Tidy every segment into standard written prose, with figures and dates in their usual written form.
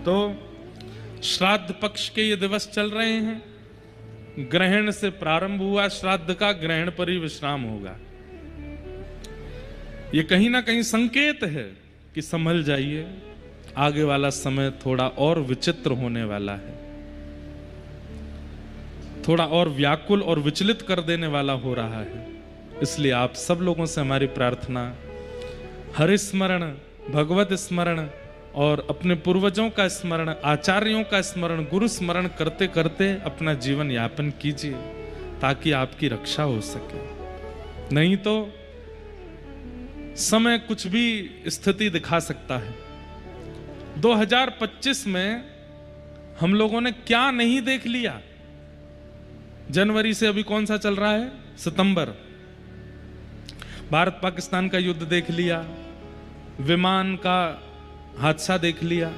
तो श्राद्ध पक्ष के ये दिवस चल रहे हैं। ग्रहण से प्रारंभ हुआ श्राद्ध का, ग्रहण पर ही विश्राम होगा। ये कहीं ना कहीं संकेत है कि संभल जाइए, आगे वाला समय थोड़ा और विचित्र होने वाला है, थोड़ा और व्याकुल और विचलित कर देने वाला हो रहा है। इसलिए आप सब लोगों से हमारी प्रार्थना, हरि स्मरण, भगवत स्मरण और अपने पूर्वजों का स्मरण, आचार्यों का स्मरण, गुरु स्मरण करते करते अपना जीवन यापन कीजिए, ताकि आपकी रक्षा हो सके। नहीं तो समय कुछ भी स्थिति दिखा सकता है। 2025 में हम लोगों ने क्या नहीं देख लिया। जनवरी से अभी कौन सा चल रहा है, सितंबर, भारत पाकिस्तान का युद्ध देख लिया, विमान का हादसा देख लिया,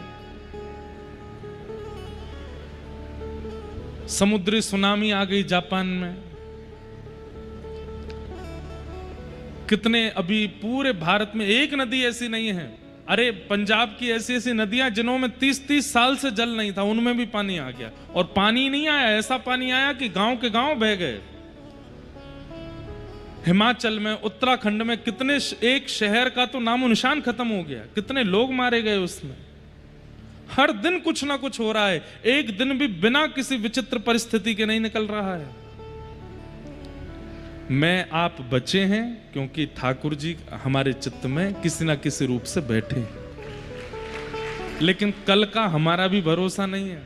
समुद्री सुनामी आ गई जापान में, कितने अभी पूरे भारत में एक नदी ऐसी नहीं है, अरे पंजाब की ऐसी ऐसी नदियां जिनों में 30-30 साल से जल नहीं था, उनमें भी पानी आ गया। और पानी नहीं आया, ऐसा पानी आया कि गांव के गांव बह गए। हिमाचल में, उत्तराखंड में कितने, एक शहर का तो नामो निशान खत्म हो गया, कितने लोग मारे गए उसमें। हर दिन कुछ ना कुछ हो रहा है, एक दिन भी बिना किसी विचित्र परिस्थिति के नहीं निकल रहा है। मैं आप बचे हैं क्योंकि ठाकुर जी हमारे चित्त में किसी ना किसी रूप से बैठे हैं। लेकिन कल का हमारा भी भरोसा नहीं है।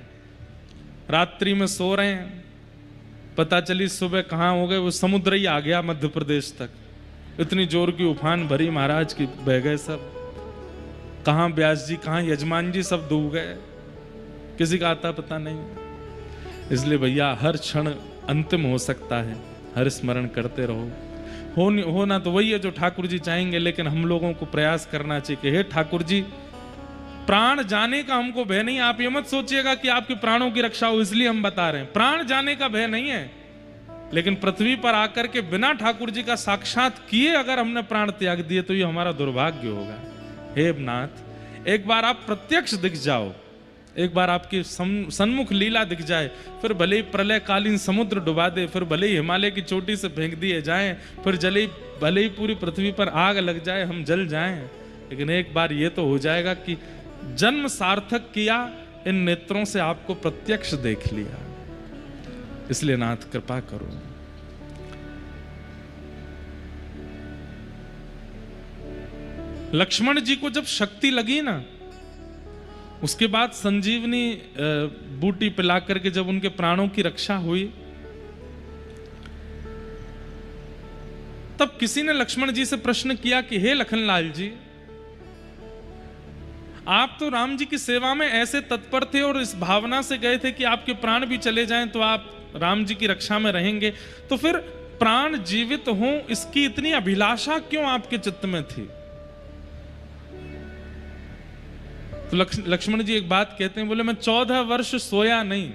रात्रि में सो रहे हैं, पता चली सुबह कहां हो गए, वो समुद्र ही आ गया मध्य प्रदेश तक। इतनी जोर की उफान भरी महाराज की, बह गए सब। कहां व्यास जी, कहां यजमान जी, सब डूब गए, किसी का आता पता नहीं। इसलिए भैया हर क्षण अंतिम हो सकता है, हर स्मरण करते रहो। होना तो वही है जो ठाकुर जी चाहेंगे, लेकिन हम लोगों को प्रयास करना चाहिए कि हे ठाकुर जी, प्राण जाने का हमको भय नहीं। आप ये मत सोचिएगा कि आपके प्राणों की रक्षा हो इसलिए हम बता रहे हैं, प्राण जाने का भय नहीं है। लेकिन पृथ्वी पर आकर के बिना ठाकुर जी का साक्षात किए अगर हमने प्राण त्याग दिए तो ये हमारा दुर्भाग्य होगा। हे नाथ, एक बार आप प्रत्यक्ष दिख जाओ, एक बार आपकी सन्मुख लीला दिख जाए, फिर भले ही प्रलय कालीन समुद्र डुबा दे, फिर भले ही हिमालय की चोटी से फेंक दिए जाएं, फिर भले ही पूरी पृथ्वी पर आग लग जाए, हम जल जाएं, लेकिन एक बार ये तो हो जाएगा कि जन्म सार्थक किया, इन नेत्रों से आपको प्रत्यक्ष देख लिया। इसलिए नाथ कृपा करो। लक्ष्मण जी को जब शक्ति लगी ना, उसके बाद संजीवनी बूटी पिला करके जब उनके प्राणों की रक्षा हुई, तब किसी ने लक्ष्मण जी से प्रश्न किया कि हे लखनलाल जी, आप तो राम जी की सेवा में ऐसे तत्पर थे और इस भावना से गए थे कि आपके प्राण भी चले जाएं तो आप राम जी की रक्षा में रहेंगे, तो फिर प्राण जीवित हों इसकी इतनी अभिलाषा क्यों आपके चित्त में थी? तो लक्ष्मण जी एक बात कहते हैं, बोले मैं 14 वर्ष सोया नहीं,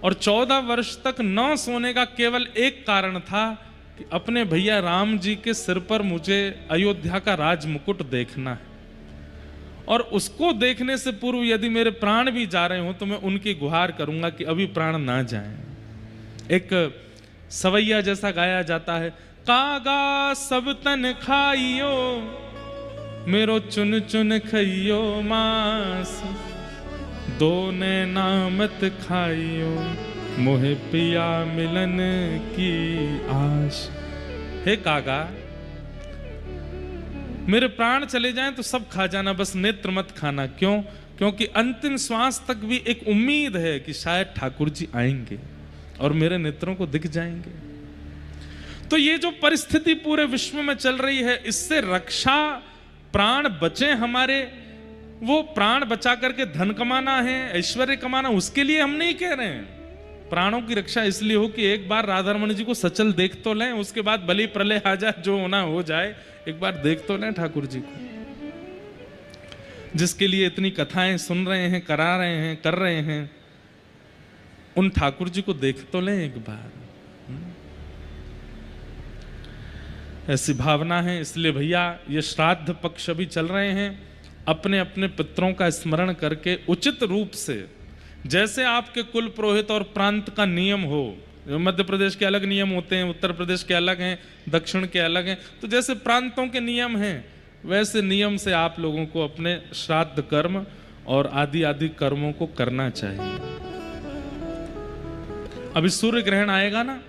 और 14 वर्ष तक न सोने का केवल एक कारण था कि अपने भैया राम जी के सिर पर मुझे अयोध्या का राज मुकुट देखना है, और उसको देखने से पूर्व यदि मेरे प्राण भी जा रहे हो तो मैं उनकी गुहार करूंगा कि अभी प्राण ना जाएं। एक सवैया जैसा गाया जाता है, कागा सब तन खाइयो, मेरो चुन चुन खइयो मांस, दो ने नामत खाइयो, मोहे पिया मिलन की आश। हे कागा, मेरे प्राण चले जाएं तो सब खा जाना, बस नेत्र मत खाना। क्यों? क्योंकि अंतिम श्वास तक भी एक उम्मीद है कि शायद ठाकुर जी आएंगे और मेरे नेत्रों को दिख जाएंगे। तो ये जो परिस्थिति पूरे विश्व में चल रही है, इससे रक्षा, प्राण बचे हमारे, वो प्राण बचा करके धन कमाना है, ऐश्वर्य कमाना, उसके लिए हम नहीं कह रहे हैं। प्राणों की रक्षा इसलिए हो कि एक बार राधारमण जी को सचल देख तो लें, उसके बाद भले प्रलय आ जाए, जो होना हो जाए, एक बार देख तो लें ठाकुर जी को, जिसके लिए इतनी कथाएं सुन रहे हैं, करा रहे हैं, कर रहे हैं, उन ठाकुर जी को देख तो लें एक बार। ऐसी भावना है। इसलिए भैया ये श्राद्ध पक्ष अभी चल रहे हैं, अपने अपने पितरों का स्मरण करके उचित रूप से, जैसे आपके कुल पुरोहित और प्रांत का नियम हो, मध्य प्रदेश के अलग नियम होते हैं, उत्तर प्रदेश के अलग हैं, दक्षिण के अलग हैं, तो जैसे प्रांतों के नियम हैं वैसे नियम से आप लोगों को अपने श्राद्ध कर्म और आदि आदि कर्मों को करना चाहिए। अभी सूर्य ग्रहण आएगा ना,